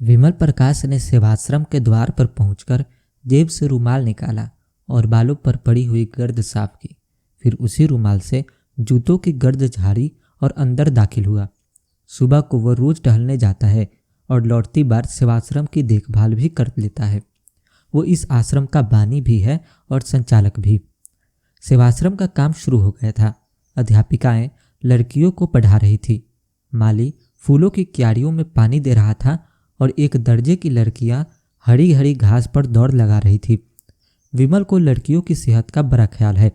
विमल प्रकाश ने सेवाश्रम के द्वार पर पहुंचकर जेब से रुमाल निकाला और बालों पर पड़ी हुई गर्द साफ की। फिर उसी रुमाल से जूतों की गर्द झाड़ी और अंदर दाखिल हुआ। सुबह को वह रोज टहलने जाता है और लौटती बार सेवाश्रम की देखभाल भी कर लेता है। वो इस आश्रम का बानी भी है और संचालक भी। सेवाश्रम का काम शुरू हो गया था। अध्यापिकाएं लड़कियों को पढ़ा रही थी, माली फूलों की क्यारियों में पानी दे रहा था और एक दर्जे की लड़कियां हरी हरी घास पर दौड़ लगा रही थी। विमल को लड़कियों की सेहत का बड़ा ख्याल है।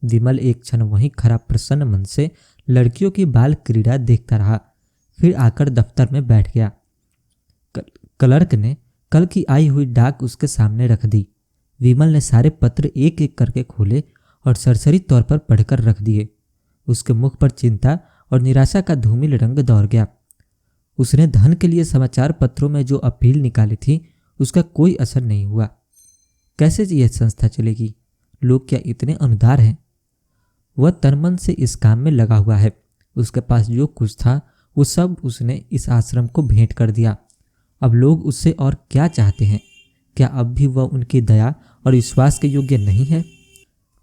विमल एक क्षण वहीं खड़ा प्रसन्न मन से लड़कियों की बाल क्रीड़ा देखता रहा, फिर आकर दफ्तर में बैठ गया। क्लर्क ने कल की आई हुई डाक उसके सामने रख दी। विमल ने सारे पत्र एक एक करके खोले और सरसरी तौर पर पढ़कर रख दिए। उसके मुख पर चिंता और निराशा का धूमिल रंग दौड़ गया। उसने धन के लिए समाचार पत्रों में जो अपील निकाली थी उसका कोई असर नहीं हुआ। कैसे यह संस्था चलेगी? लोग क्या इतने अनुदार हैं? वह तनमन से इस काम में लगा हुआ है। उसके पास जो कुछ था वो सब उसने इस आश्रम को भेंट कर दिया। अब लोग उससे और क्या चाहते हैं? क्या अब भी वह उनकी दया और विश्वास के योग्य नहीं है?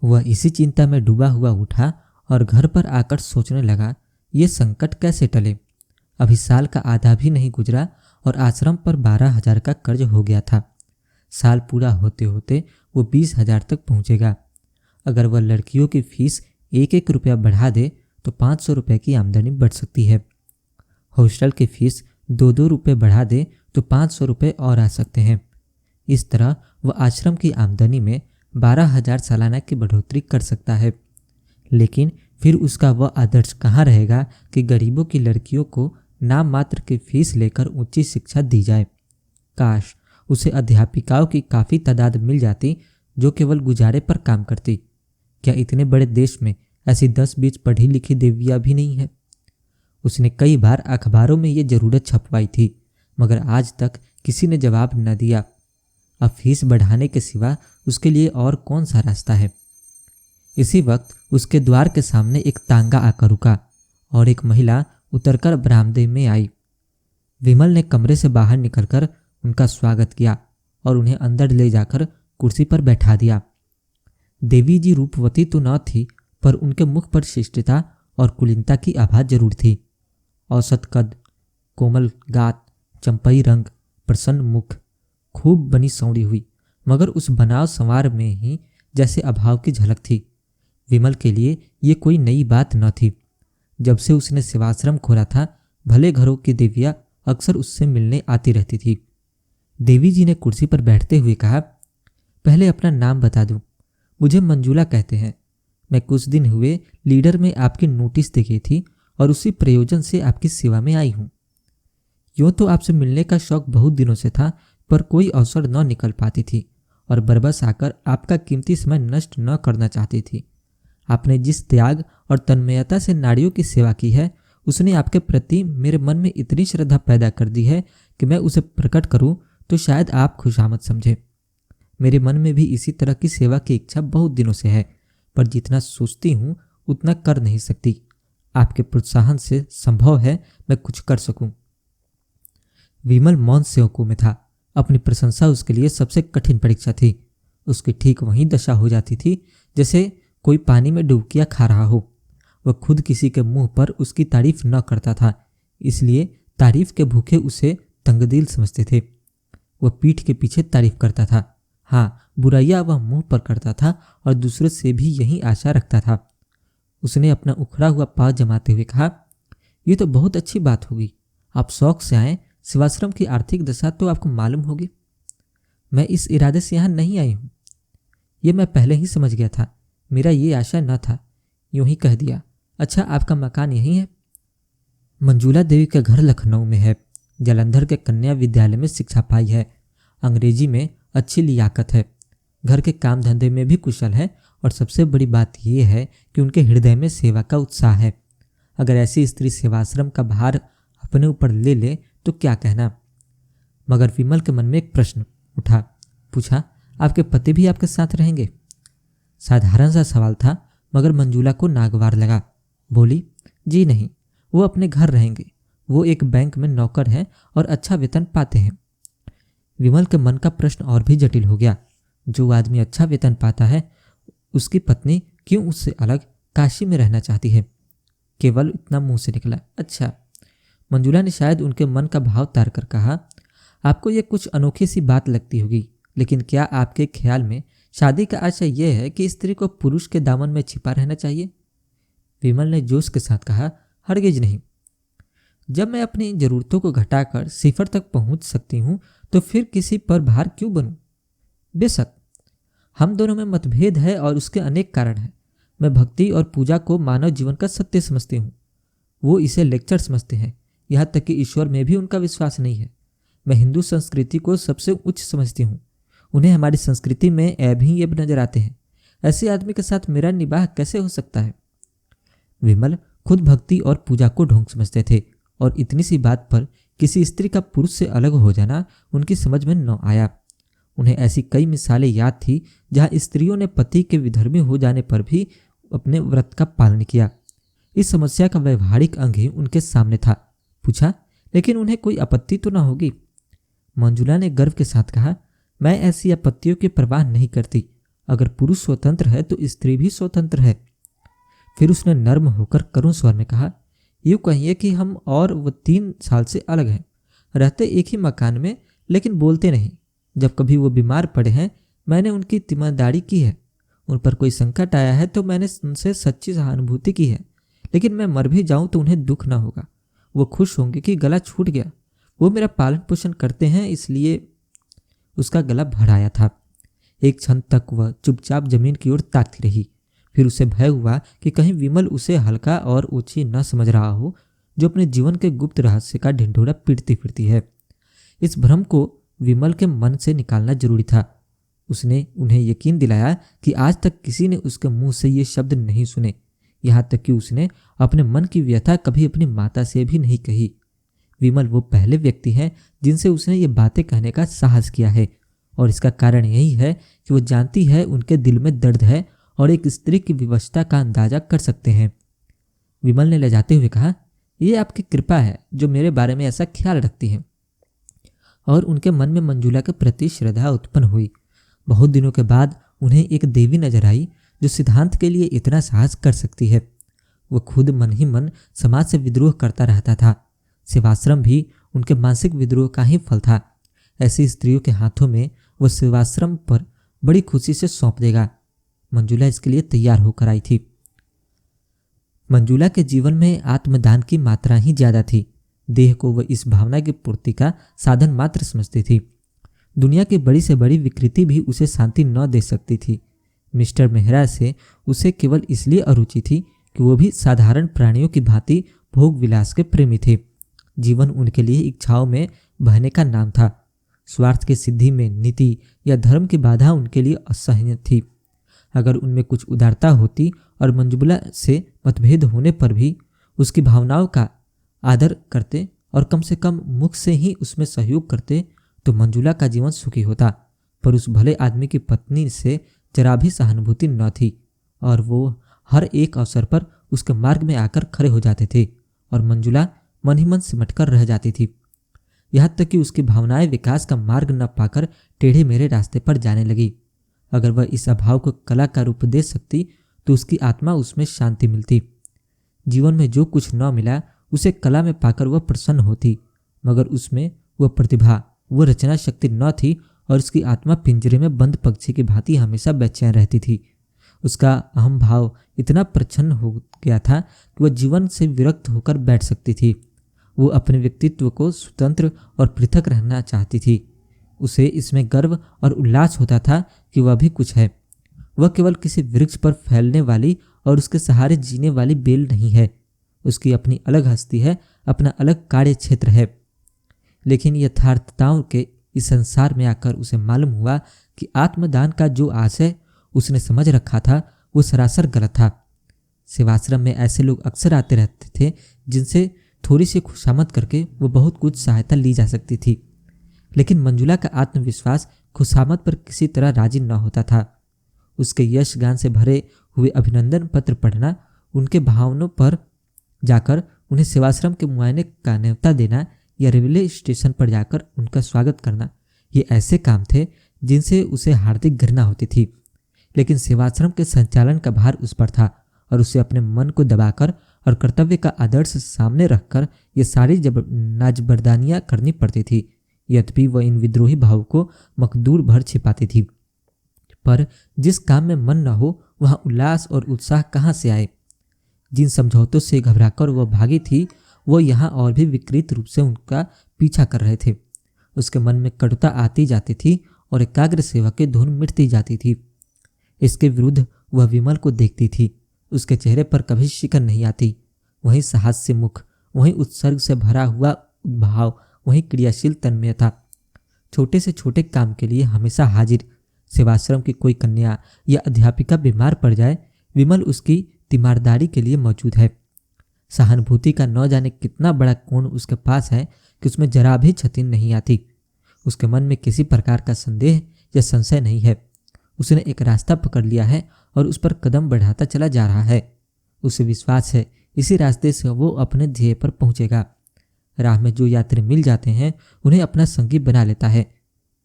वह इसी चिंता में डूबा हुआ उठा और घर पर आकर सोचने लगा, ये संकट कैसे टले? अभी साल का आधा भी नहीं गुजरा और आश्रम पर 12,000 का कर्ज हो गया था। साल पूरा होते होते वो 20,000 तक पहुंचेगा। अगर वह लड़कियों की फीस 1-1 रुपया बढ़ा दे तो 500 रुपये की आमदनी बढ़ सकती है। हॉस्टल की फीस 2-2 रुपये बढ़ा दे तो 500 रुपये और आ सकते हैं। इस तरह वह आश्रम की आमदनी में 12,000 सालाना की बढ़ोतरी कर सकता है। लेकिन फिर उसका वह आदर्श कहाँ रहेगा कि गरीबों की लड़कियों को नाम मात्र की फीस लेकर ऊंची शिक्षा दी जाए। काश उसे अध्यापिकाओं की काफ़ी तादाद मिल जाती जो केवल गुजारे पर काम करती। क्या इतने बड़े देश में ऐसी 10-20 पढ़ी लिखी देवियाँ भी नहीं है? उसने कई बार अखबारों में ये ज़रूरत छपवाई थी, मगर आज तक किसी ने जवाब न दिया। अब फीस बढ़ाने के सिवा उसके लिए और कौन सा रास्ता है? इसी वक्त उसके द्वार के सामने एक तांगा आकर रुका और एक महिला उतरकर बरामदे में आई। विमल ने कमरे से बाहर निकलकर उनका स्वागत किया और उन्हें अंदर ले जाकर कुर्सी पर बैठा दिया। देवी जी रूपवती तो न थी, पर उनके मुख पर शिष्टता और कुलीनता की आभा जरूर थी। औसत कद, कोमल गात, चंपई रंग, प्रसन्न मुख, खूब बनी सौड़ी हुई, मगर उस बनाव संवार में ही जैसे अभाव की झलक थी। विमल के लिए ये कोई नई बात न थी। जब से उसने सेवाश्रम खोला था, भले घरों की देवियाँ अक्सर उससे मिलने आती रहती थी। देवी जी ने कुर्सी पर बैठते हुए कहा, पहले अपना नाम बता दूं। मुझे मंजूला कहते हैं। मैं कुछ दिन हुए लीडर में आपकी नोटिस देखी थी और उसी प्रयोजन से आपकी सेवा में आई हूँ। यूँ तो आपसे मिलने का शौक बहुत दिनों से था, पर कोई अवसर न निकल पाती थी और बरबस आकर आपका कीमती समय नष्ट न करना चाहती थी। आपने जिस त्याग और तन्मयता से नारियों की सेवा की है, उसने आपके प्रति मेरे मन में इतनी श्रद्धा पैदा कर दी है कि मैं उसे प्रकट करूं तो शायद आप खुशामद समझे। मेरे मन में भी इसी तरह की सेवा की इच्छा बहुत दिनों से है, पर जितना सोचती हूँ उतना कर नहीं सकती। आपके प्रोत्साहन से संभव है मैं कुछ कर सकूं। विमल मौन से औंकों में था। अपनी प्रशंसा उसके लिए सबसे कठिन परीक्षा थी। उसकी ठीक वहीं दशा हो जाती थी जैसे कोई पानी में डुबकियां खा रहा हो। वह खुद किसी के मुंह पर उसकी तारीफ न करता था, इसलिए तारीफ के भूखे उसे तंगदिल समझते थे। वह पीठ के पीछे तारीफ करता था। हाँ, बुराइयां वह मुंह पर करता था और दूसरों से भी यही आशा रखता था। उसने अपना उखड़ा हुआ पाँव जमाते हुए कहा, ये तो बहुत अच्छी बात होगी। आप शौक से आए, सेवाश्रम की आर्थिक दशा तो आपको मालूम होगी। मैं इस इरादे से यहाँ नहीं आई हूँ, ये मैं पहले ही समझ गया था। मेरा ये आशा न था, यूं ही कह दिया। अच्छा, आपका मकान यहीं है? मंजूला देवी का घर लखनऊ में है। जालंधर के कन्या विद्यालय में शिक्षा पाई है। अंग्रेजी में अच्छी लियाकत है। घर के काम धंधे में भी कुशल है और सबसे बड़ी बात यह है कि उनके हृदय में सेवा का उत्साह है। अगर ऐसी स्त्री सेवाश्रम का भार अपने ऊपर ले ले तो क्या कहना। मगर विमल के मन में एक प्रश्न उठा। पूछा, आपके पति भी आपके साथ रहेंगे? साधारण सा सवाल था, मगर मंजूला को नागवार लगा। बोली, जी नहीं, वो अपने घर रहेंगे। वो एक बैंक में नौकर हैं और अच्छा वेतन पाते हैं। विमल के मन का प्रश्न और भी जटिल हो गया। जो आदमी अच्छा वेतन पाता है, उसकी पत्नी क्यों उससे अलग काशी में रहना चाहती है? केवल इतना मुंह से निकला, अच्छा। मंजुला ने शायद उनके मन का भाव तार कर कहा, आपको ये कुछ अनोखी सी बात लगती होगी, लेकिन क्या आपके ख्याल में शादी का आशय यह है कि स्त्री को पुरुष के दामन में छिपा रहना चाहिए? विमल ने जोश के साथ कहा, हरगिज नहीं। जब मैं अपनी जरूरतों को घटाकर सिफर तक पहुंच सकती हूं तो फिर किसी पर भार क्यों बनूं? बेशक हम दोनों में मतभेद है और उसके अनेक कारण हैं। मैं भक्ति और पूजा को मानव जीवन का सत्य समझती हूँ, वो इसे लेक्चर समझते हैं। यहाँ तक कि ईश्वर में भी उनका विश्वास नहीं है। मैं हिंदू संस्कृति को सबसे उच्च समझती हूँ। उन्हें हमारी संस्कृति में ऐब ही ऐब नजर आते हैं। ऐसे आदमी के साथ मेरा निबाह कैसे हो सकता है? विमल खुद भक्ति और पूजा को ढोंग समझते थे और इतनी सी बात पर किसी स्त्री का पुरुष से अलग हो जाना उनकी समझ में न आया। उन्हें ऐसी कई मिसालें याद थी जहां स्त्रियों ने पति के विधर्मी हो जाने पर भी अपने व्रत का पालन किया। इस समस्या का व्यवहारिक अंग ही उनके सामने था। पूछा, लेकिन उन्हें कोई आपत्ति तो न होगी? मंजुला ने गर्व के साथ कहा, मैं ऐसी आपत्तियों की परवाह नहीं करती। अगर पुरुष स्वतंत्र है तो स्त्री भी स्वतंत्र है। फिर उसने नर्म होकर करुण स्वर में कहा, यूँ कहिए कि हम और वो 3 साल से अलग हैं, रहते एक ही मकान में लेकिन बोलते नहीं। जब कभी वो बीमार पड़े हैं मैंने उनकी तीमारदारी की है। उन पर कोई संकट आया है तो मैंने उनसे सच्ची सहानुभूति की है। लेकिन मैं मर भी जाऊं तो उन्हें दुख ना होगा। वो खुश होंगे कि गला छूट गया। वो मेरा पालन पोषण करते हैं, इसलिए उसका गला भराया था। एक क्षण तक वह चुपचाप जमीन की ओर ताकती रही। फिर उसे भय हुआ कि कहीं विमल उसे हल्का और ऊंची न समझ रहा हो, जो अपने जीवन के गुप्त रहस्य का ढिंढोरा पीटती फिरती है। इस भ्रम को विमल के मन से निकालना जरूरी था। उसने उन्हें यकीन दिलाया कि आज तक किसी ने उसके मुंह से ये शब्द नहीं सुने। यहाँ तक कि उसने अपने मन की व्यथा कभी अपनी माता से भी नहीं कही। विमल वो पहले व्यक्ति हैं जिनसे उसने ये बातें कहने का साहस किया है, और इसका कारण यही है कि वो जानती है उनके दिल में दर्द है और एक स्त्री की विवशता का अंदाजा कर सकते हैं। विमल ने लजाते हुए कहा, यह आपकी कृपा है जो मेरे बारे में ऐसा ख्याल रखती है। और उनके मन में मंजुला के प्रति श्रद्धा उत्पन्न हुई। बहुत दिनों के बाद उन्हें एक देवी नजर आई जो सिद्धांत के लिए इतना साहस कर सकती है। वो खुद मन ही मन समाज से विद्रोह करता रहता था। सेवाश्रम भी उनके मानसिक विद्रोह का ही फल था। ऐसी स्त्रियों के हाथों में वो सेवाश्रम पर बड़ी खुशी से सौंप देगा। मंजुला इसके लिए तैयार होकर आई थी। मंजुला के जीवन में आत्मदान की मात्रा ही ज्यादा थी। देह को वह इस भावना की पूर्ति का साधन मात्र समझती थी। दुनिया की बड़ी से बड़ी विकृति भी उसे शांति न दे सकती थी। मिस्टर मेहरा से उसे केवल इसलिए अरुचि थी कि वो भी साधारण प्राणियों की भांति भोग विलास के प्रेमी थे। जीवन उनके लिए इच्छाओं में बहने का नाम था। स्वार्थ की सिद्धि में नीति या धर्म की बाधा उनके लिए असह्य थी। अगर उनमें कुछ उदारता होती और मंजुला से मतभेद होने पर भी उसकी भावनाओं का आदर करते और कम से कम मुख से ही उसमें सहयोग करते तो मंजुला का जीवन सुखी होता। पर उस भले आदमी की पत्नी से जरा भी सहानुभूति न थी और वो हर एक अवसर पर उसके मार्ग में आकर खड़े हो जाते थे और मंजुला मन ही मन सिमटकर रह जाती थी। यहाँ तक कि उसकी भावनाएं विकास का मार्ग न पाकर टेढ़े मेढ़े रास्ते पर जाने लगी। अगर वह इस अभाव को कला का रूप दे सकती तो उसकी आत्मा उसमें शांति मिलती। जीवन में जो कुछ न मिला उसे कला में पाकर वह प्रसन्न होती, मगर उसमें वह प्रतिभा, वह रचना शक्ति न थी और उसकी आत्मा पिंजरे में बंद पक्षी की भांति हमेशा बेचैन रहती थी। उसका अहम भाव इतना प्रच्छन्न हो गया था कि वह जीवन से विरक्त होकर बैठ सकती थी। वो अपने व्यक्तित्व को स्वतंत्र और पृथक रहना चाहती थी। उसे इसमें गर्व और उल्लास होता था कि वह भी कुछ है। वह केवल किसी वृक्ष पर फैलने वाली और उसके सहारे जीने वाली बेल नहीं है। उसकी अपनी अलग हस्ती है, अपना अलग कार्य क्षेत्र है। लेकिन यथार्थताओं के इस संसार में आकर उसे मालूम हुआ कि आत्मदान का जो आशय उसने समझ रखा था वो सरासर गलत था। सेवाश्रम में ऐसे लोग अक्सर आते रहते थे जिनसे थोड़ी सी खुशामद करके वो बहुत कुछ सहायता ली जा सकती थी। लेकिन मंजुला का आत्मविश्वास खुशामद पर किसी तरह राजी न होता था। उसके यश गान से भरे हुए अभिनंदन पत्र पढ़ना, उनके भावनों पर जाकर उन्हें सेवाश्रम के मुआयने का न्योता देना या रेलवे स्टेशन पर जाकर उनका स्वागत करना, ये ऐसे काम थे जिनसे उसे हार्दिक घृणा होती थी। लेकिन सेवाश्रम के संचालन का भार उस पर था और उसे अपने मन को दबाकर और कर्तव्य का आदर्श सामने रखकर ये सारी नाजबरदानियाँ करनी पड़ती थी। यद्यपि वह इन विद्रोही भावों को मकदूर भर छिपाती थी, पर जिस काम में मन न हो वहाँ उल्लास और उत्साह कहाँ से आए। जिन समझौतों से घबराकर वह भागी थी, वो यहाँ और भी विकृत रूप से उनका पीछा कर रहे थे। उसके मन में कटुता आती जाती थी और एकाग्र सेवा की धुन मिटती जाती थी। इसके विरुद्ध वह विमल को देखती थी। उसके चेहरे पर कभी शिकन नहीं आती। वहीं साहस से मुख, वहीं उत्सर्ग से भरा हुआ उद्भाव, वहीं क्रियाशील तन्मयता। छोटे से छोटे काम के लिए हमेशा हाजिर। सेवाश्रम की कोई कन्या या अध्यापिका बीमार पड़ जाए, विमल उसकी तीमारदारी के लिए मौजूद है। सहानुभूति का न जाने कितना बड़ा कोण उसके पास है कि उसमें जरा भी क्षति नहीं आती। उसके मन में किसी प्रकार का संदेह या संशय नहीं है। उसने एक रास्ता पकड़ लिया है और उस पर कदम बढ़ाता चला जा रहा है। उसे विश्वास है इसी रास्ते से वो अपने ध्येय पर पहुंचेगा। राह में जो यात्री मिल जाते हैं उन्हें अपना संगी बना लेता है।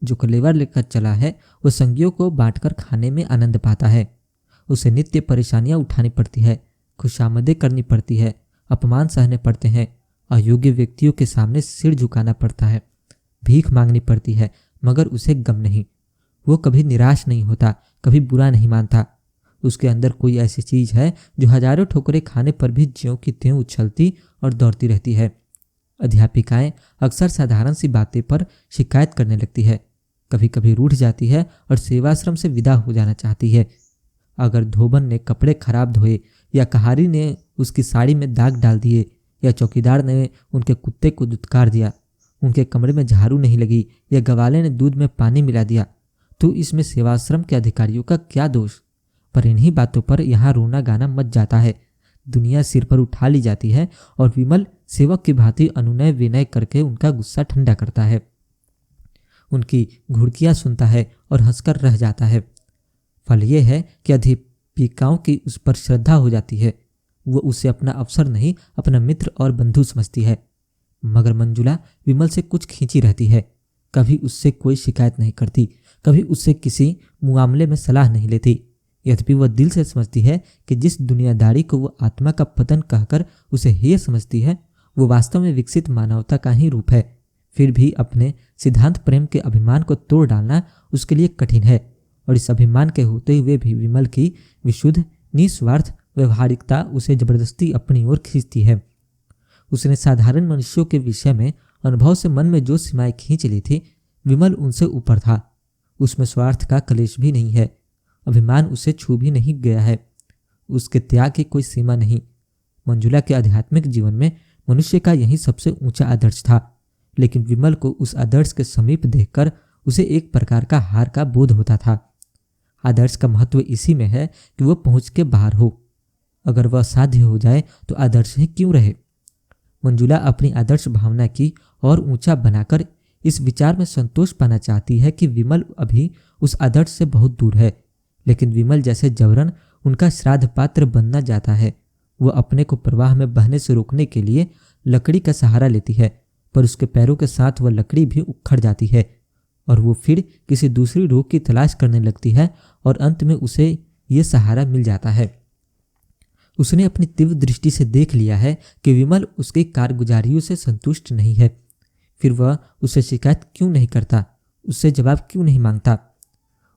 जो कलेवर लेकर चला है वो संगियों को बांटकर खाने में आनंद पाता है। उसे नित्य परेशानियां उठानी पड़ती है, खुशामदें करनी पड़ती है, अपमान सहने पड़ते हैं, अयोग्य व्यक्तियों के सामने सिर झुकाना पड़ता है, भीख मांगनी पड़ती है, मगर उसे गम नहीं। वो कभी निराश नहीं होता, कभी बुरा नहीं मानता। उसके अंदर कोई ऐसी चीज है जो हजारों ठोकरें खाने पर भी ज्यों की त्यों उछलती और दौड़ती रहती है। अध्यापिकाएं अक्सर साधारण सी बातें पर शिकायत करने लगती है, कभी कभी रूठ जाती है और सेवाश्रम से विदा हो जाना चाहती है। अगर धोबन ने कपड़े खराब धोए या कहारी ने उसकी साड़ी में दाग डाल दिए या चौकीदार ने उनके कुत्ते को दुत्कार दिया, उनके कमरे में झाड़ू नहीं लगी या गवाले ने दूध में पानी मिला दिया, तो इसमें सेवाश्रम के अधिकारियों का क्या दोष। पर इन्हीं बातों पर यहाँ रोना गाना मच जाता है। दुनिया सिर पर उठा ली जाती है और विमल सेवक की भांति अनुनय विनय करके उनका गुस्सा ठंडा करता है। उनकी घुड़कियाँ सुनता है और हंसकर रह जाता है। फल यह है कि अध्यापिकाओं की उस पर श्रद्धा हो जाती है। वो उसे अपना अफसर नहीं, अपना मित्र और बंधु समझती है। मगर मंजुला विमल से कुछ खींची रहती है। कभी उससे कोई शिकायत नहीं करती, कभी उससे किसी मामले में सलाह नहीं लेती। यद्यपि वह दिल से समझती है कि जिस दुनियादारी को वो आत्मा का पतन कहकर उसे हेय समझती है, वो वास्तव में विकसित मानवता का ही रूप है। फिर भी अपने सिद्धांत प्रेम के अभिमान को तोड़ डालना उसके लिए कठिन है, और इस अभिमान के होते हुए भी विमल की विशुद्ध निस्वार्थ व्यवहारिकता उसे जबरदस्ती अपनी ओर खींचती है। उसने साधारण मनुष्यों के विषय में अनुभव से मन में जो सीमाएं खींच ली थी, विमल उनसे ऊपर था। उसमें स्वार्थ का कलेश भी नहीं है, अभिमान उसे छू भी नहीं गया है, उसके त्याग की कोई सीमा नहीं। मंजुला के आध्यात्मिक जीवन में मनुष्य का यही सबसे ऊंचा आदर्श था, लेकिन विमल को उस आदर्श के समीप देखकर उसे एक प्रकार का हार का बोध होता था। आदर्श का महत्व इसी में है कि वह पहुंच के बाहर हो। अगर वह साध्य हो जाए तो आदर्श ही क्यों रहे। मंजुला अपनी आदर्श भावना की और ऊंचा बनाकर इस विचार में संतोष पाना चाहती है कि विमल अभी उस आदर्श से बहुत दूर है, लेकिन विमल जैसे जबरन उनका श्राद्ध पात्र बनना जाता है। वह अपने को प्रवाह में बहने से रोकने के लिए लकड़ी का सहारा लेती है, पर उसके पैरों के साथ वह लकड़ी भी उखड़ जाती है और वो फिर किसी दूसरी रोक की तलाश करने लगती है और अंत में उसे ये सहारा मिल जाता है। उसने अपनी तीव्र दृष्टि से देख लिया है कि विमल उसकी कारगुजारियों से संतुष्ट नहीं है। फिर वह उससे शिकायत क्यों नहीं करता, उससे जवाब क्यों नहीं मांगता।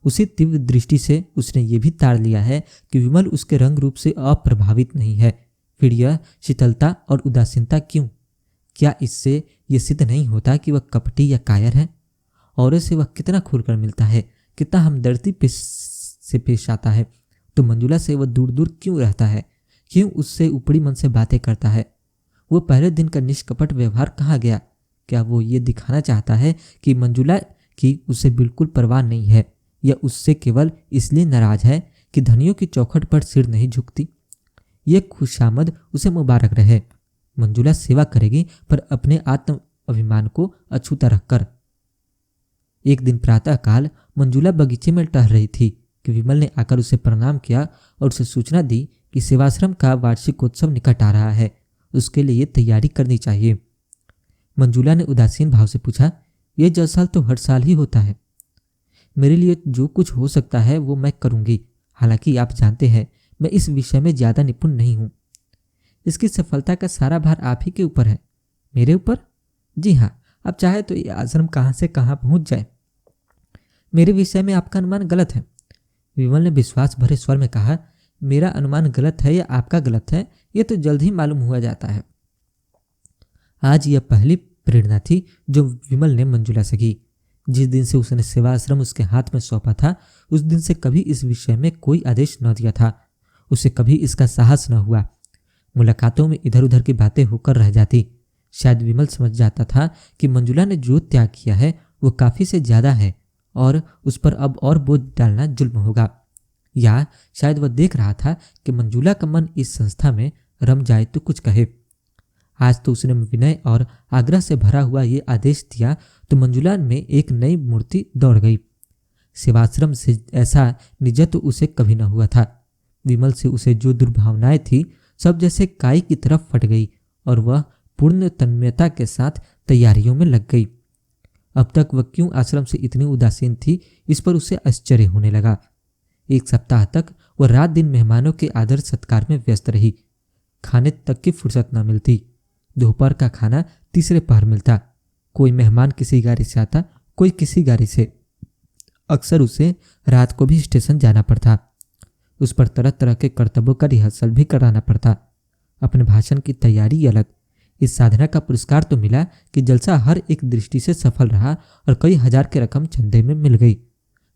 उसी तीव्र दृष्टि से उसने ये भी ताड़ लिया है कि विमल उसके रंग रूप से अप्रभावित नहीं है। फिर यह शीतलता और उदासीनता क्यों? क्या इससे यह सिद्ध नहीं होता कि वह कपटी या कायर है? औरों से वह कितना खुलकर मिलता है, कितना हमदर्दी से पेश आता है, तो मंजुला से वह दूर दूर क्यों रहता है? क्यों उससे ऊपरी मन से बातें करता है? वो पहले दिन का निष्कपट व्यवहार कहाँ गया? क्या वो ये दिखाना चाहता है कि मंजुला की उसे बिल्कुल परवाह नहीं है, या उससे केवल इसलिए नाराज है कि धनियों की चौखट पर सिर नहीं झुकती? ये खुशामद उसे मुबारक रहे। मंजुला सेवा करेगी, पर अपने आत्म अभिमान को अछूता रखकर। एक दिन प्रातःकाल मंजुला बगीचे में टहल रही थी कि विमल ने आकर उसे प्रणाम किया और उसे सूचना दी कि सेवाश्रम का वार्षिकोत्सव निकट आ रहा है उसके लिए तैयारी करनी चाहिए। मंजुला ने उदासीन भाव से पूछा, ये जलसा तो हर साल ही होता है। मेरे लिए जो कुछ हो सकता है वो मैं करूंगी। हालांकि आप जानते हैं मैं इस विषय में ज्यादा निपुण नहीं हूं। इसकी सफलता का सारा भार आप ही के ऊपर है। मेरे ऊपर? जी हाँ, आप चाहे तो ये आश्रम कहाँ से कहाँ पहुंच जाए। मेरे विषय में आपका अनुमान गलत है, विमल ने विश्वास भरे स्वर में कहा। मेरा अनुमान गलत है या आपका गलत है, ये तो जल्द ही मालूम हुआ जाता है। आज यह पहली प्रेरणा थी जो विमल ने मंजुला से की। जिस दिन से उसने सेवाश्रम उसके हाथ में सौंपा था, उस दिन से कभी इस विषय में कोई आदेश न दिया था। उसे कभी इसका साहस न हुआ। मुलाकातों में इधर उधर की बातें होकर रह जाती। शायद विमल समझ जाता था कि मंजुला ने जो त्याग किया है वो काफ़ी से ज़्यादा है और उस पर अब और बोझ डालना जुल्म होगा। या शायद वह देख रहा था कि मंजुला का मन इस संस्था में रम जाए तो कुछ कहे। आज तो उसने विनय और आग्रह से भरा हुआ ये आदेश दिया तो मंजुला में एक नई मूर्ति दौड़ गई। सेवाश्रम से ऐसा निजत्व उसे कभी न हुआ था। विमल से उसे जो दुर्भावनाएं थी सब जैसे काई की तरफ फट गई और वह पूर्ण तन्मयता के साथ तैयारियों में लग गई। अब तक वह क्यों आश्रम से इतनी उदासीन थी, इस पर उसे आश्चर्य होने लगा। एक सप्ताह तक वह रात दिन मेहमानों के आदर सत्कार में व्यस्त रही। खाने तक की फुर्सत न मिलती। दोपहर का खाना तीसरे पहर मिलता। कोई मेहमान किसी गाड़ी से आता, कोई किसी गाड़ी से। अक्सर उसे रात को भी स्टेशन जाना पड़ता। उस पर तरह तरह के कर्तव्यों का रिहर्सल भी कराना पड़ता। अपने भाषण की तैयारी अलग। इस साधना का पुरस्कार तो मिला कि जलसा हर एक दृष्टि से सफल रहा और कई हजार की रकम चंदे में मिल गई।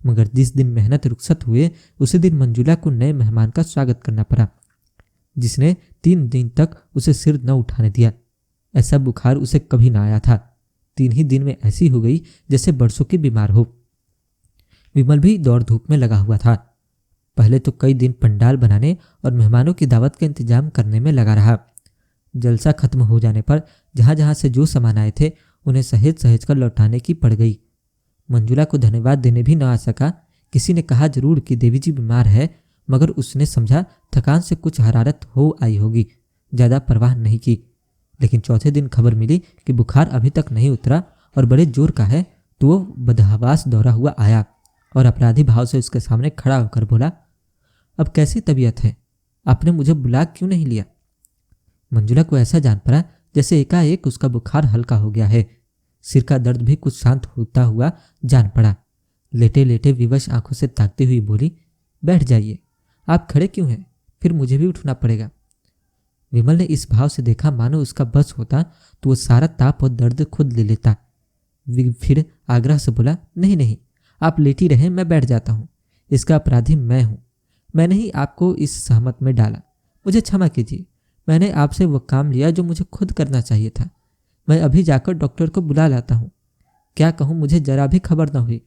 मगर जिस दिन मेहनत रुखसत हुए उसी दिन मंजुला को नए मेहमान का स्वागत करना पड़ा, जिसने 3 दिन तक उसे सिर न उठाने दिया। ऐसा बुखार उसे कभी ना आया था। 3 ही दिन में ऐसी हो गई जैसे बरसों की बीमार हो। विमल भी दौड़ धूप में लगा हुआ था। पहले तो कई दिन पंडाल बनाने और मेहमानों की दावत का इंतजाम करने में लगा रहा। जलसा खत्म हो जाने पर जहां जहां से जो सामान आए थे उन्हें सहेज सहेज कर लौटाने की पड़ गई। मंजुला को धन्यवाद देने भी न आ सका। किसी ने कहा जरूर कि देवी जी बीमार है, मगर उसने समझा थकान से कुछ हरारत हो आई होगी, ज़्यादा परवाह नहीं की। लेकिन चौथे दिन खबर मिली कि बुखार अभी तक नहीं उतरा और बड़े जोर का है, तो वो बदहवास दौरा हुआ आया और अपराधी भाव से उसके सामने खड़ा होकर बोला, अब कैसी तबीयत है? आपने मुझे बुला क्यों नहीं लिया? मंजुला को ऐसा जान पड़ा जैसे एकाएक उसका बुखार हल्का हो गया है। सिर का दर्द भी कुछ शांत होता हुआ जान पड़ा। लेटे लेटे विवश आंखों से ताकती हुई बोली, बैठ जाइए। आप खड़े क्यों हैं? फिर मुझे भी उठना पड़ेगा। विमल ने इस भाव से देखा मानो उसका बस होता तो वो सारा ताप और दर्द खुद ले लेता। फिर आग्रह से बोला, नहीं नहीं, आप लेटी रहें, मैं बैठ जाता हूँ। इसका अपराधी मैं हूँ। मैंने ही आपको इस सहमत में डाला। मुझे क्षमा कीजिए। मैंने आपसे वो काम लिया जो मुझे खुद करना चाहिए था। मैं अभी जाकर डॉक्टर को बुला लाता हूँ। क्या कहूँ, मुझे जरा भी खबर न हुई।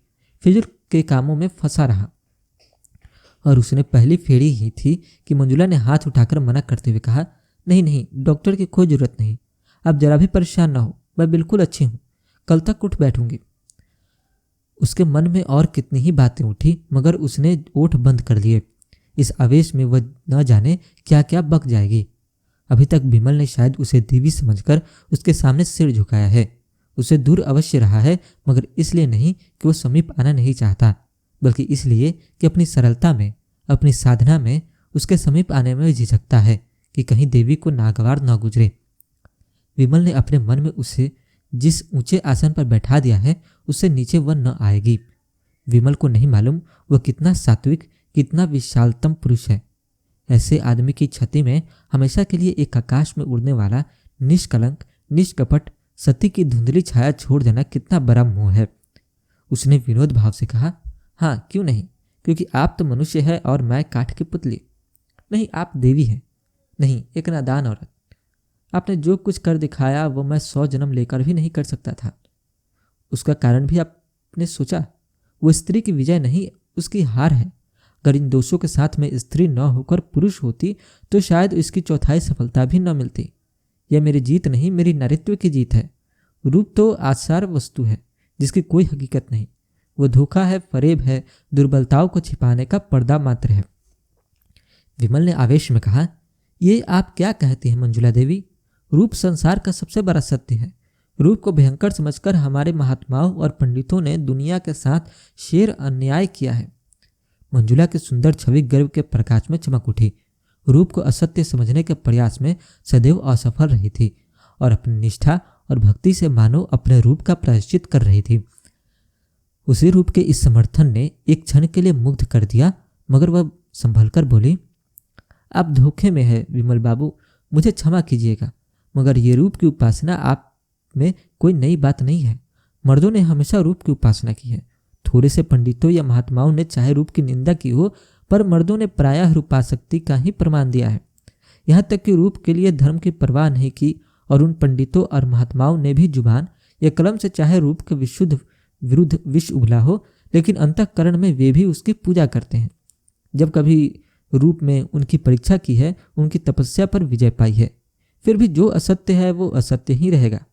फिजूल के कामों में फंसा रहा। और उसने पहली फेरी ही थी कि मंजुला ने हाथ उठाकर मना करते हुए कहा, नहीं नहीं, डॉक्टर की कोई जरूरत नहीं। आप जरा भी परेशान ना हो, मैं बिल्कुल अच्छी हूँ। कल तक उठ बैठूंगी। उसके मन में और कितनी ही बातें उठी, मगर उसने ओठ बंद कर लिए। इस आवेश में वह न जाने क्या क्या बक जाएगी। अभी तक विमल ने शायद उसे देवी समझकर उसके सामने सिर झुकाया है। उसे दूर अवश्य रहा है, मगर इसलिए नहीं कि वो समीप आना नहीं चाहता, बल्कि इसलिए कि अपनी सरलता में, अपनी साधना में उसके समीप आने में झिझकता है कि कहीं देवी को नागवार न गुजरे। विमल ने अपने मन में उसे जिस ऊंचे आसन पर बैठा दिया है उससे नीचे वह न आएगी। विमल को नहीं मालूम वह कितना सात्विक, कितना विशालतम पुरुष है। ऐसे आदमी की छाती में हमेशा के लिए एक आकाश में उड़ने वाला निष्कलंक, निष्कपट सत्य की धुंधली छाया छोड़ देना कितना बड़ा मोह है। उसने विनोद भाव से कहा, हाँ क्यों नहीं, क्योंकि आप तो मनुष्य है और मैं काठ की पुतली। नहीं, आप देवी हैं। नहीं, एक नादान औरत। आपने जो कुछ कर दिखाया वो मैं 100 जन्म लेकर भी नहीं कर सकता था। उसका कारण भी आपने सोचा? वो स्त्री की विजय नहीं, उसकी हार है। अगर इन दोषों के साथ में स्त्री न होकर पुरुष होती तो शायद इसकी चौथाई सफलता भी न मिलती। यह मेरी जीत नहीं, मेरी नारित्व की जीत है। रूप तो आसार वस्तु है जिसकी कोई हकीकत नहीं। वो धोखा है, फरेब है, दुर्बलताओं को छिपाने का पर्दा मात्र है। विमल ने आवेश में कहा, ये आप क्या कहती हैं मंजुला देवी? रूप संसार का सबसे बड़ा सत्य है। रूप को भयंकर समझकर हमारे महात्माओं और पंडितों ने दुनिया के साथ शेर अन्याय किया है। मंजुला की सुंदर छवि गर्व के प्रकाश में चमक उठी। रूप को असत्य समझने के प्रयास में सदैव असफल रही थी और अपनी निष्ठा और भक्ति से मानो अपने रूप का प्रायश्चित कर रही थी। उसी रूप के इस समर्थन ने एक क्षण के लिए मुग्ध कर दिया, मगर वह संभलकर बोली, आप धोखे में है विमल बाबू, मुझे क्षमा कीजिएगा, मगर ये रूप की उपासना आप में कोई नई बात नहीं है। मर्दों ने हमेशा रूप की उपासना की है। थोड़े से पंडितों या महात्माओं ने चाहे रूप की निंदा की हो, पर मर्दों ने प्रायः रूपासक्ति का ही प्रमाण दिया है। यहाँ तक कि रूप के लिए धर्म की परवाह नहीं की और उन पंडितों और महात्माओं ने भी जुबान या कलम से चाहे रूप के विशुद्ध विरुद्ध विष उगला हो, लेकिन अंतःकरण में वे भी उसकी पूजा करते हैं। जब कभी रूप में उनकी परीक्षा की है, उनकी तपस्या पर विजय पाई है। फिर भी जो असत्य है वो असत्य ही रहेगा।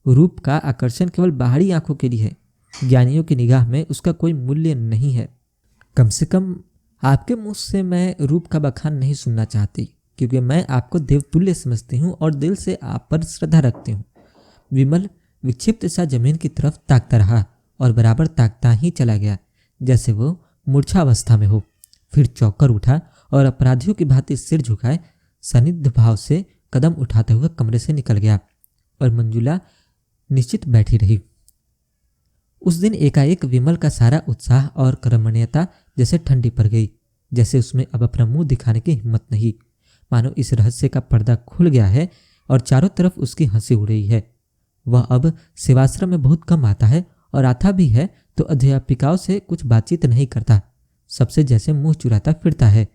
रूप का आकर्षण केवल बाहरी आंखों के लिए है। ज्ञानियों की निगाह में उसका कोई मूल्य नहीं है। कम से कम आपके मुंह से मैं रूप का बखान नहीं सुनना चाहती, क्योंकि मैं आपको देवतुल्य समझती हूँ और दिल से आप पर श्रद्धा रखती हूँ। विमल विक्षिप्त सा जमीन की तरफ ताकता रहा और बराबर ताकता ही चला गया, जैसे वो मूर्छावस्था में हो। फिर चौंकर उठा और अपराधियों की भांति सिर झुकाए सनिग्ध भाव से कदम उठाते हुए कमरे से निकल गया और मंजुला निश्चित बैठी रही। उस दिन एकाएक विमल का सारा उत्साह और कर्मण्यता जैसे ठंडी पड़ गई, जैसे उसमें अब अपना मुंह दिखाने की हिम्मत नहीं। मानो इस रहस्य का पर्दा खुल गया है और चारों तरफ उसकी हंसी उड़ रही है। वह अब सेवाश्रम में बहुत कम आता है और आता भी है तो अध्यापिकाओं से कुछ बातचीत नहीं करता, सबसे जैसे मुंह चुराता फिरता है।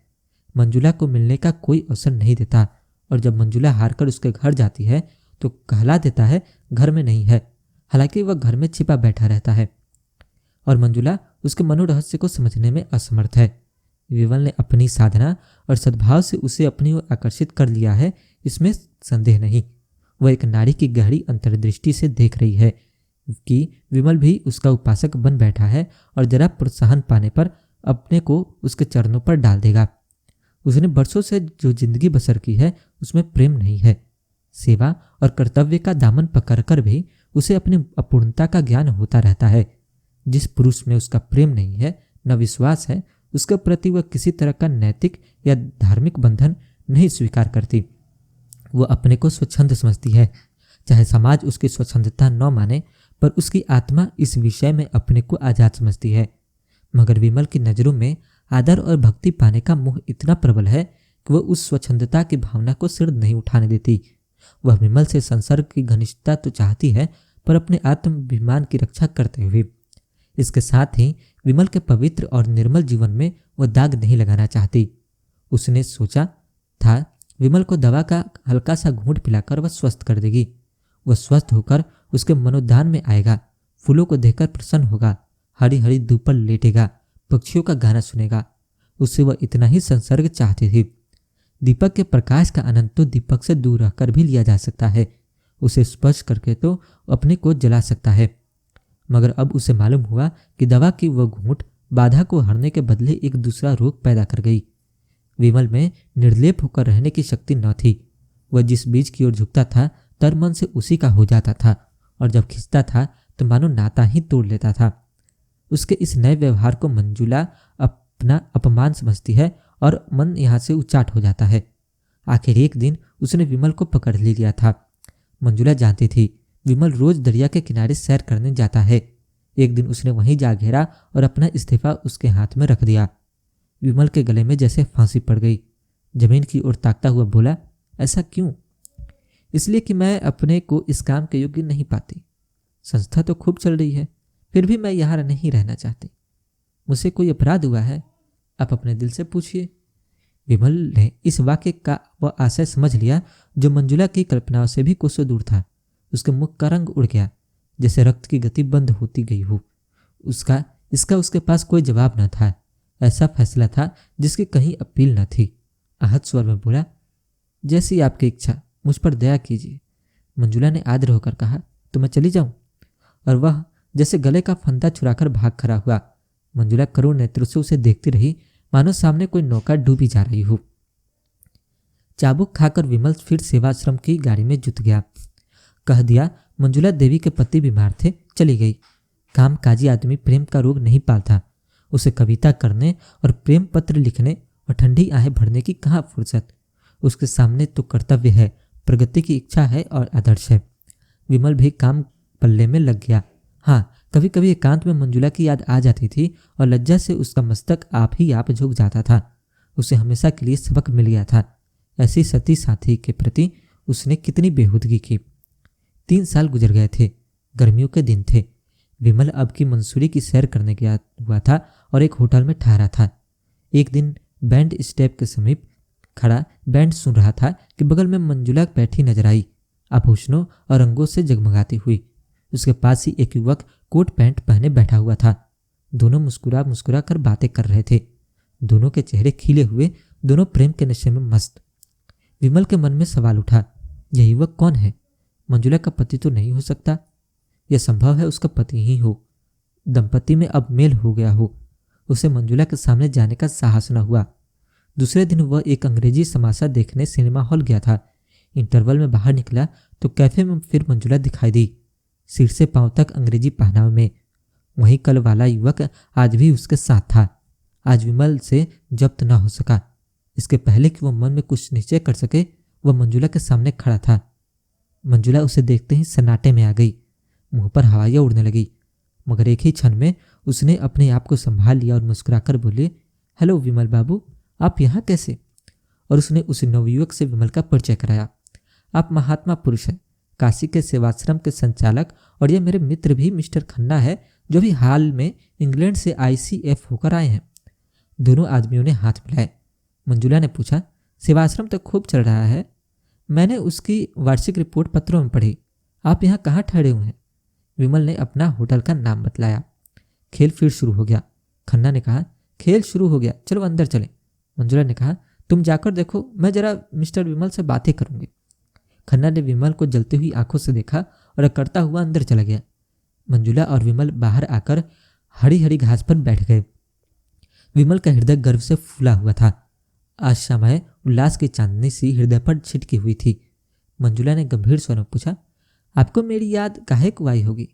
मंजुला को मिलने का कोई अवसर नहीं देता और जब मंजुला हारकर उसके घर जाती है तो कहला देता है घर में नहीं है, हालांकि वह घर में छिपा बैठा रहता है और मंजुला उसके मनोरहस्य को समझने में असमर्थ है। विमल ने अपनी साधना और सद्भाव से उसे अपनी ओर आकर्षित कर लिया है, इसमें संदेह नहीं। वह एक नारी की गहरी अंतर्दृष्टि से देख रही है कि विमल भी उसका उपासक बन बैठा है और जरा प्रोत्साहन पाने पर अपने को उसके चरणों पर डाल देगा। उसने वर्षों से जो जिंदगी बसर की है उसमें प्रेम नहीं है। सेवा और कर्तव्य का दामन पकड़कर भी उसे अपनी अपूर्णता का ज्ञान होता रहता है। जिस पुरुष में उसका प्रेम नहीं है, न विश्वास है, उसके प्रति वह किसी तरह का नैतिक या धार्मिक बंधन नहीं स्वीकार करती। वह अपने को स्वच्छंद समझती है, चाहे समाज उसकी स्वच्छंदता न माने, पर उसकी आत्मा इस विषय में अपने को आजाद समझती है। मगर विमल की नज़रों में आदर और भक्ति पाने का मोह इतना प्रबल है कि वह उस स्वच्छंदता की भावना को सिर नहीं उठाने देती। वह विमल से संसर्ग की घनिष्ठता तो चाहती है, पर अपने आत्माभिमान की रक्षा करते हुए। इसके साथ ही विमल के पवित्र और निर्मल जीवन में वह दाग नहीं लगाना चाहती। उसने सोचा था विमल को दवा का हल्का सा घूंट पिलाकर वह स्वस्थ कर देगी। वह स्वस्थ होकर उसके मनोदान में आएगा, फूलों को देखकर प्रसन्न होगा, हरी हरी धूप पर लेटेगा, पक्षियों का गाना सुनेगा। उससे वह इतना ही संसर्ग चाहती थी। दीपक के प्रकाश का आनंद तो दीपक से दूर रहकर भी लिया जा सकता है, उसे स्पर्श करके तो अपने को जला सकता है। मगर अब उसे मालूम हुआ कि दवा की वह घूंट बाधा को हरने के बदले एक दूसरा रोग पैदा कर गई। विमल में निर्लेप होकर रहने की शक्ति न थी। वह जिस बीज की ओर झुकता था तर मन से उसी का हो जाता था और जब खिंचता था तो मानो नाता ही तोड़ लेता था। उसके इस नए व्यवहार को मंजुला अपना अपमान समझती है और मन यहाँ से उचाट हो जाता है। आखिर एक दिन उसने विमल को पकड़ लिया था। मंजुला जानती थी विमल रोज दरिया के किनारे सैर करने जाता है। एक दिन उसने वहीं जा घेरा और अपना इस्तीफा उसके हाथ में रख दिया। विमल के गले में जैसे फांसी पड़ गई। जमीन की ओर ताकता हुआ बोला, ऐसा क्यों? इसलिए कि मैं अपने को इस काम के योग्य नहीं पाती। संस्था तो खूब चल रही है, फिर भी मैं यहाँ नहीं रहना चाहती। मुझसे कोई अपराध हुआ है? आप अपने दिल से पूछिए। विमल ने इस वाक्य का वह आशय समझ लिया जो मंजुला की कल्पनाओं से भी कोसों दूर था। उसके मुख का रंग उड़ गया, जैसे रक्त की गति बंद होती गई हो। इसका उसके पास कोई जवाब न था। ऐसा फैसला था जिसकी कहीं अपील न थी। आहत स्वर में बोला, जैसी आपकी इच्छा, मुझ पर दया कीजिए। मंजुला ने आदर होकर कहा, तो मैं चली जाऊं? और वह जैसे गले का फंदा छुड़ाकर भाग खड़ा हुआ। मंजुला करुण नेत्रों से उसे देखती रही, मानो सामने कोई नौका डूबी जा रही हो। चाबुक खाकर विमल फिर सेवाश्रम की गाड़ी में जुट गया। कह दिया मंजुला देवी के पति बीमार थे, चली गई। कामकाजी आदमी प्रेम का रोग नहीं पालता। उसे कविता करने और प्रेम पत्र लिखने और ठंडी आहें भरने की कहाँ फुर्सत। उसके सामने तो कर्तव्य है, प्रगति की इच्छा है और आदर्श है। विमल भी काम पल्ले में लग गया। हाँ, कभी कभी एकांत में मंजुला की याद आ जाती थी और लज्जा से उसका मस्तक आप ही आप झुक जाता था। उसे हमेशा के लिए सबक मिल गया था। ऐसी सती साथी के प्रति उसने कितनी बेहूदगी की। 3 साल गुजर गए थे। गर्मियों के दिन थे। विमल अब की मंसूरी की सैर करने गया हुआ था और एक होटल में ठहरा था। एक दिन बैंड स्टेप के समीप खड़ा बैंड सुन रहा था कि बगल में मंजुला बैठी नजर आई, आभूषणों और रंगों से जगमगाती हुई। उसके पास ही एक युवक कोट पैंट पहने बैठा हुआ था। दोनों मुस्कुरा मुस्कुरा कर बातें कर रहे थे। दोनों के चेहरे खिले हुए, दोनों प्रेम के नशे में मस्त। विमल के मन में सवाल उठा, यह युवक कौन है? मंजुला का पति तो नहीं हो सकता। यह संभव है उसका पति ही हो। दंपति में अब मेल हो गया हो। उसे मंजुला के सामने जाने का साहस न हुआ। दूसरे दिन वह एक अंग्रेजी समाचार देखने सिनेमा हॉल गया था। इंटरवल में बाहर निकला तो कैफे में फिर मंजुला दिखाई दी, सिर से पांव तक अंग्रेजी पहनावे में। वहीं कल वाला युवक आज भी उसके साथ था। आज विमल से जब्त न हो सका। इसके पहले कि वह मन में कुछ निश्चय कर सके, वह मंजुला के सामने खड़ा था। मंजुला उसे देखते ही सन्नाटे में आ गई। मुंह पर हवाइयाँ उड़ने लगी, मगर एक ही क्षण में उसने अपने आप को संभाल लिया और मुस्कुराकर बोली, हेलो विमल बाबू, आप यहाँ कैसे? और उसने उस नवयुवक से विमल का परिचय कराया। आप महात्मा पुरुष हैं, काशी के सेवाश्रम के संचालक, और यह मेरे मित्र भी मिस्टर खन्ना है, जो भी हाल में इंग्लैंड से ICF होकर आए हैं। दोनों आदमियों ने हाथ मिलाए। मंजुला ने पूछा, सेवाश्रम तो खूब चल रहा है। मैंने उसकी वार्षिक रिपोर्ट पत्रों में पढ़ी। आप यहाँ कहाँ ठहरे हुए हैं? विमल ने अपना होटल का नाम बतलाया। खेल फिर शुरू हो गया। खन्ना ने कहा, खेल शुरू हो गया, चलो अंदर चलें। मंजुला ने कहा, तुम जाकर देखो, मैं जरा मिस्टर विमल से बातें करूंगी। खन्ना ने विमल को जलती हुई आंखों से देखा और अकड़ता हुआ अंदर चला गया। मंजुला और विमल बाहर आकर हरी हरी घास पर बैठ गए। विमल का हृदय गर्व से फूला हुआ था। आज समय उल्लास की चांदनी सी हृदय पर छिटकी हुई थी। मंजुला ने गंभीर स्वर में पूछा, आपको मेरी याद काहे को आई होगी?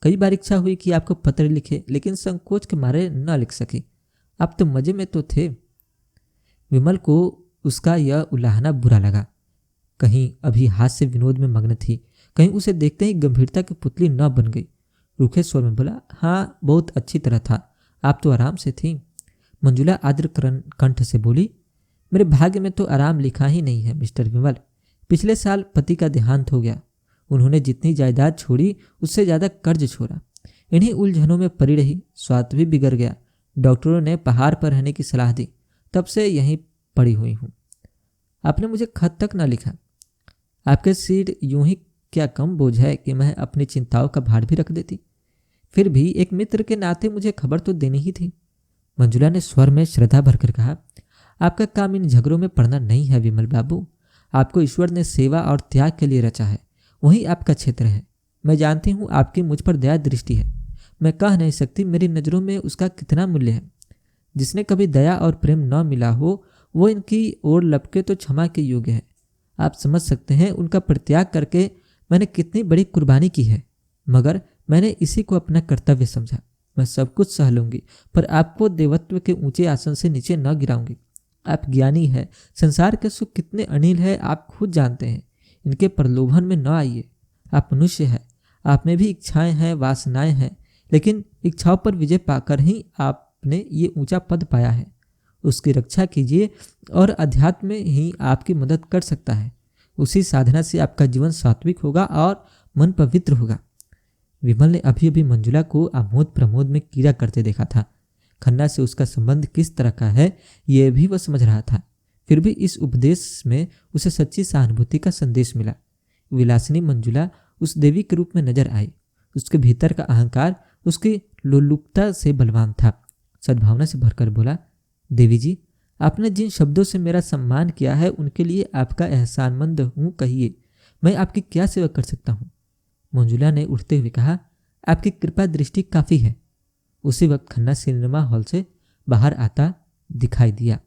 कई बार इच्छा हुई कि आपको पत्र लिखे, लेकिन संकोच के मारे न लिख सकी। आप तो मजे में तो थे। विमल को उसका यह उलाहना बुरा लगा। कहीं अभी हास्य विनोद में मग्न थी, कहीं उसे देखते ही गंभीरता की पुतली न बन गई। रूखे स्वर में बोला, हाँ बहुत अच्छी तरह था, आप तो आराम से थी। मंजुला आर्द्र कंठ से बोली, मेरे भाग्य में तो आराम लिखा ही नहीं है मिस्टर विमल। पिछले साल पति का देहांत हो गया। उन्होंने जितनी जायदाद छोड़ी उससे ज़्यादा कर्ज छोड़ा। इन्हीं उलझनों में पड़ी रही, स्वास्थ्य भी बिगड़ गया। डॉक्टरों ने पहाड़ पर रहने की सलाह दी, तब से यहीं पड़ी हुई हूँ। आपने मुझे खत तक ना लिखा। आपके सिर यूं ही क्या कम बोझ है कि मैं अपनी चिंताओं का भार भी रख देती। फिर भी एक मित्र के नाते मुझे खबर तो देनी ही थी। मंजुला ने स्वर में श्रद्धा भरकर कहा, आपका काम इन झगड़ों में पड़ना नहीं है विमल बाबू। आपको ईश्वर ने सेवा और त्याग के लिए रचा है, वही आपका क्षेत्र है। मैं जानती हूँ आपकी मुझ पर दया दृष्टि है। मैं कह नहीं सकती मेरी नज़रों में उसका कितना मूल्य है। जिसने कभी दया और प्रेम न मिला हो, वो इनकी ओर लपके तो क्षमा के योग्य है। आप समझ सकते हैं उनका परित्याग करके मैंने कितनी बड़ी कुर्बानी की है, मगर मैंने इसी को अपना कर्तव्य समझा। मैं सब कुछ सह लूंगी, पर आपको देवत्व के ऊंचे आसन से नीचे न गिराऊंगी। आप ज्ञानी है, संसार के सुख कितने अनिल है आप खुद जानते हैं। इनके प्रलोभन में न आइए। आप मनुष्य है, आप में भी इच्छाएं हैं, वासनाएं हैं, लेकिन इच्छाओं पर विजय पाकर ही आपने ये ऊंचा पद पाया है। उसकी रक्षा कीजिए और अध्यात्म में ही आपकी मदद कर सकता है। उसी साधना से आपका जीवन सात्विक होगा और मन पवित्र होगा। विमल ने अभी अभी मंजुला को आमोद प्रमोद में कीड़ा करते देखा था। खन्ना से उसका संबंध किस तरह का है यह भी वह समझ रहा था। फिर भी इस उपदेश में उसे सच्ची सहानुभूति का संदेश मिला। विलासिनी मंजुला उस देवी के रूप में नजर आई। उसके भीतर का अहंकार उसकी लोलुपता से बलवान था। सद्भावना से भरकर बोला, देवी जी, आपने जिन शब्दों से मेरा सम्मान किया है उनके लिए आपका एहसानमंद हूँ। कहिए, मैं आपकी क्या सेवा कर सकता हूँ? मंजुला ने उठते हुए कहा, आपकी कृपा दृष्टि काफ़ी है। उसी वक्त खन्ना सिनेमा हॉल से बाहर आता दिखाई दिया।